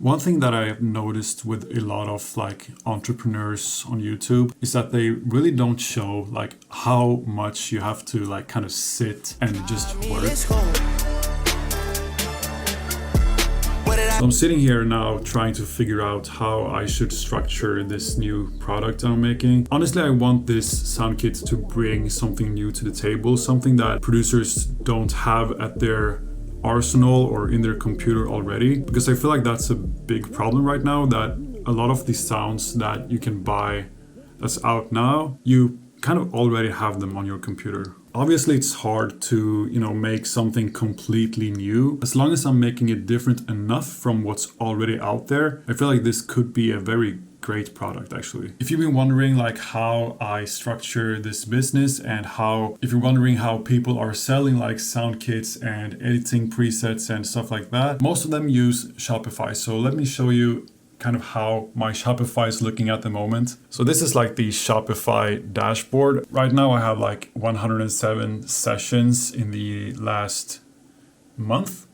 One thing that I have noticed with a lot of like entrepreneurs on YouTube is that they really don't show like how much you have to like kind of sit and just work. So I'm sitting here now trying to figure out how I should structure this new product I'm making. Honestly, I want this sound kit to bring something new to the table, something that producers don't have at their arsenal or in their computer already, because I feel like that's a big problem right now, that a lot of these sounds that you can buy that's out now, you kind of already have them on your computer. Obviously, it's hard to, make something completely new. As long as I'm making it different enough from what's already out there, I feel like this could be a very great product actually. If you've been wondering like how I structure this business and if you're wondering how people are selling like sound kits and editing presets and stuff like that, most of them use Shopify. So let me show you kind of how my Shopify is looking at the moment. So this is like the Shopify dashboard. Right now I have like 107 sessions in the last month,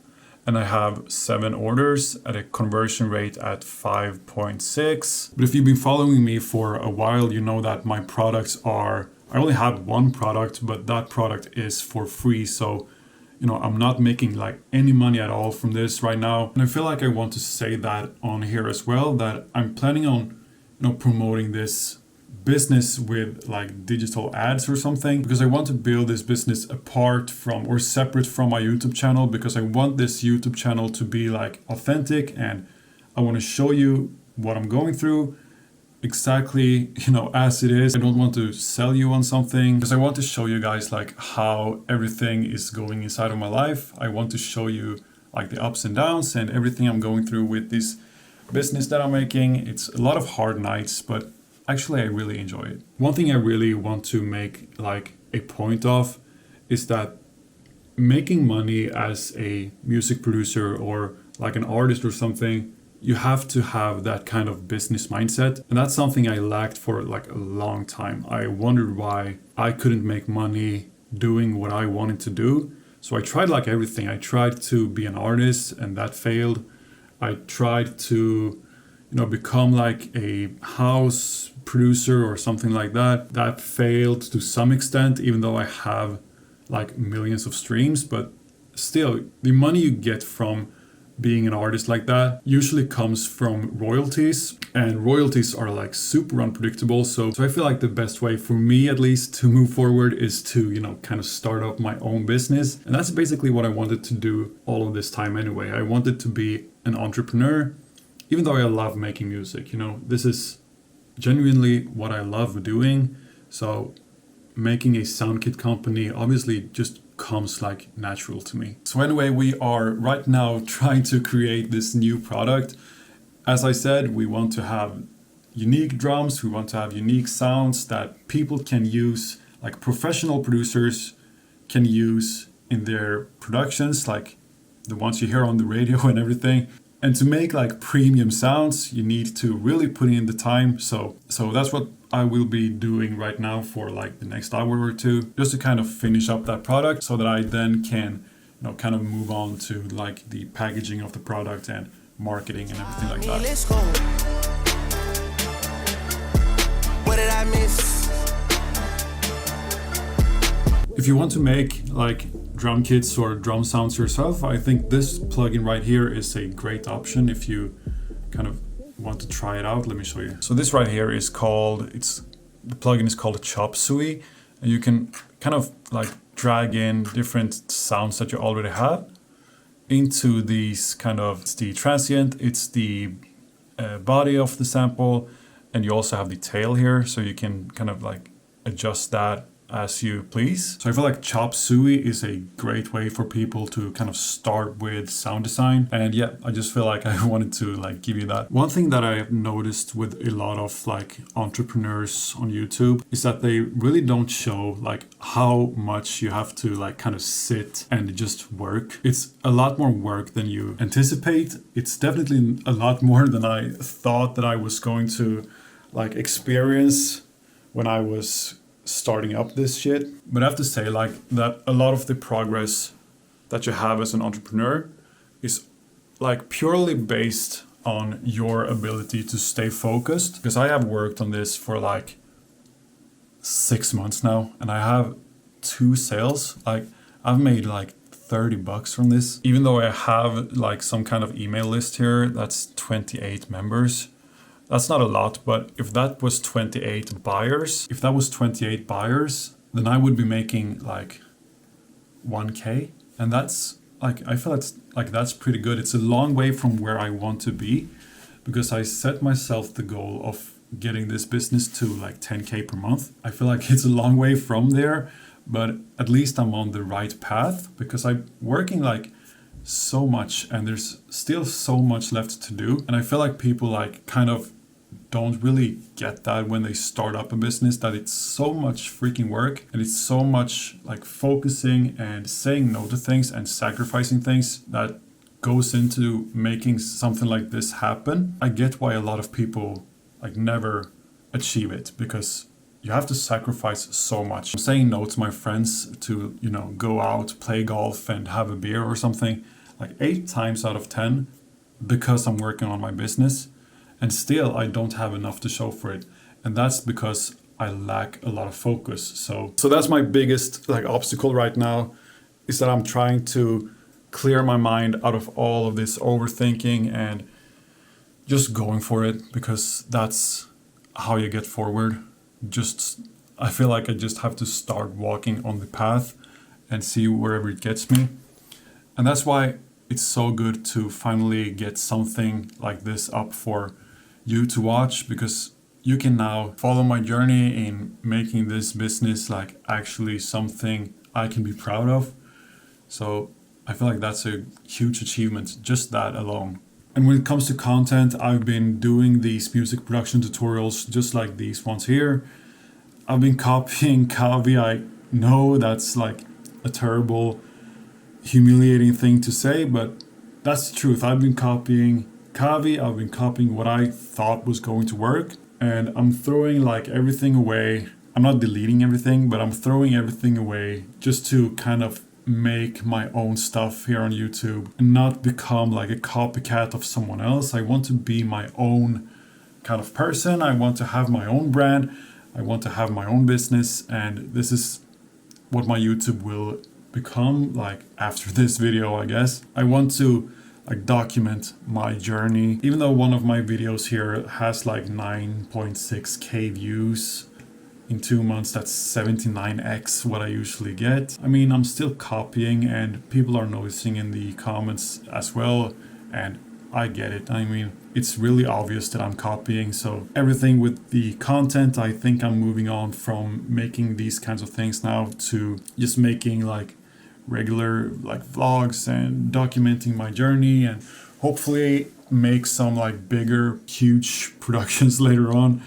and I have 7 orders at a conversion rate at 5.6. But if you've been following me for a while, you know that my products I only have one product, but that product is for free. So I'm not making like any money at all from this right now. And I feel like I want to say that on here as well, that I'm planning on, promoting this business with like digital ads or something, because I want to build this business apart from or separate from my YouTube channel, because I want this YouTube channel to be like authentic, and I want to show you what I'm going through exactly, as it is. I don't want to sell you on something, because I want to show you guys like how everything is going inside of my life. I want to show you like the ups and downs and everything I'm going through with this business that I'm making. It's a lot of hard nights, but actually I really enjoy it. One thing I really want to make like a point of is that making money as a music producer or like an artist or something, you have to have that kind of business mindset. And that's something I lacked for like a long time. I wondered why I couldn't make money doing what I wanted to do. So I tried like everything. I tried to be an artist and that failed. I tried to, become like a house producer or something like that. That failed to some extent, even though I have like millions of streams. But still, the money you get from being an artist like that usually comes from royalties, and royalties are like super unpredictable. So I feel like the best way for me at least to move forward is to, kind of start up my own business. And that's basically what I wanted to do all of this time anyway. I wanted to be an entrepreneur, even though I love making music. This is genuinely what I love doing. So making a sound kit company obviously just comes like natural to me. So anyway, we are right now trying to create this new product. As I said, we want to have unique drums, we want to have unique sounds that people can use, like professional producers can use in their productions, like the ones you hear on the radio and everything. And to make like premium sounds, you need to really put in the time. So that's what I will be doing right now for like the next hour or two, just to kind of finish up that product so that I then can, kind of move on to like the packaging of the product and marketing and everything like that. What did I miss? If you want to make like drum kits or drum sounds yourself, I think this plugin right here is a great option if you kind of want to try it out. Let me show you. So this right here is the plugin is called Chop Suey, and you can kind of like drag in different sounds that you already have into these kind of, it's the transient, it's the body of the sample, and you also have the tail here, so you can kind of like adjust that as you please. So I feel like Chop Suey is a great way for people to kind of start with sound design. And yeah, I just feel like I wanted to like give you that. One thing that I have noticed with a lot of like entrepreneurs on YouTube is that they really don't show like how much you have to like kind of sit and just work. It's a lot more work than you anticipate. It's definitely a lot more than I thought that I was going to like experience when I was starting up this shit. But I have to say like that a lot of the progress that you have as an entrepreneur is like purely based on your ability to stay focused, because I have worked on this for like 6 months now, and I have 2 sales. Like, I've made like $30 from this, even though I have like some kind of email list here that's 28 members. That's not a lot, but if that was 28 buyers, then I would be making like 1K, and that's like, I feel like that's pretty good. It's a long way from where I want to be, because I set myself the goal of getting this business to like 10K per month. I feel like it's a long way from there, but at least I'm on the right path, because I'm working like so much and there's still so much left to do. And I feel like people like kind of don't really get that when they start up a business, that it's so much freaking work and it's so much like focusing and saying no to things and sacrificing things that goes into making something like this happen. I get why a lot of people like never achieve it, because you have to sacrifice so much. I'm saying no to my friends to, you know, go out, play golf and have a beer or something like 8 times out of 10 because I'm working on my business, and still I don't have enough to show for it. And that's because I lack a lot of focus. So that's my biggest like obstacle right now, is that I'm trying to clear my mind out of all of this overthinking and just going for it, because that's how you get forward. I feel like I just have to start walking on the path and see wherever it gets me. And that's why it's so good to finally get something like this up for you to watch, because you can now follow my journey in making this business like actually something I can be proud of. So I feel like that's a huge achievement, just that alone. And when it comes to content, I've been doing these music production tutorials just like these ones here. I've been copying Kavi. I know that's like a terrible, humiliating thing to say, but that's the truth. I've been copying Kavi. I've been copying what I thought was going to work, and I'm throwing like everything away. I'm not deleting everything, but I'm throwing everything away just to kind of make my own stuff here on YouTube and not become like a copycat of someone else. I want to be my own kind of person. I want to have my own brand. I want to have my own business, and this is what my YouTube will become like after this video, I guess. I want to like document my journey. Even though one of my videos here has like 9.6k views in 2 months, that's 79x what I usually get. I mean, I'm still copying and people are noticing in the comments as well, and I get it. I mean, it's really obvious that I'm copying. So everything with the content, I think I'm moving on from making these kinds of things now to just making like regular like vlogs and documenting my journey, and hopefully make some like bigger, huge productions later on.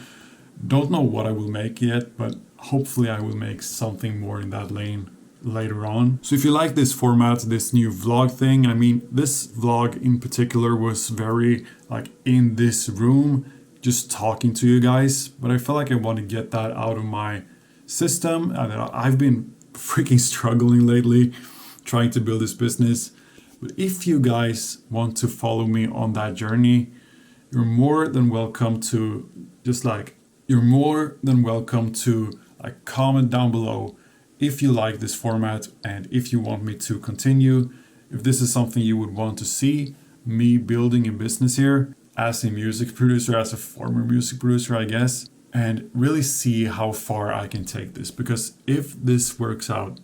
Don't know what I will make yet, but hopefully I will make something more in that lane later on. So if you like this format, this new vlog thing, I mean, this vlog in particular was very like in this room, just talking to you guys, but I felt like I want to get that out of my system. And I've been freaking struggling lately trying to build this business. But if you guys want to follow me on that journey, you're more than welcome to comment down below if you like this format and if you want me to continue, if this is something you would want to see me building a business here as a music producer, as a former music producer, I guess, and really see how far I can take this. Because if this works out,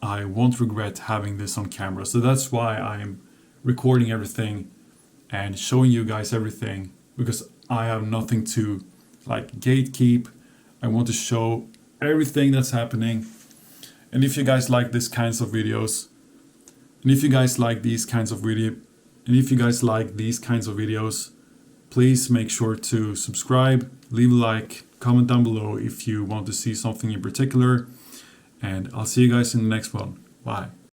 I won't regret having this on camera. So that's why I'm recording everything and showing you guys everything, because I have nothing to like gatekeep. I want to show everything that's happening. And if you guys like these kinds of videos, please make sure to subscribe, leave a like, comment down below if you want to see something in particular, and I'll see you guys in the next one. Bye.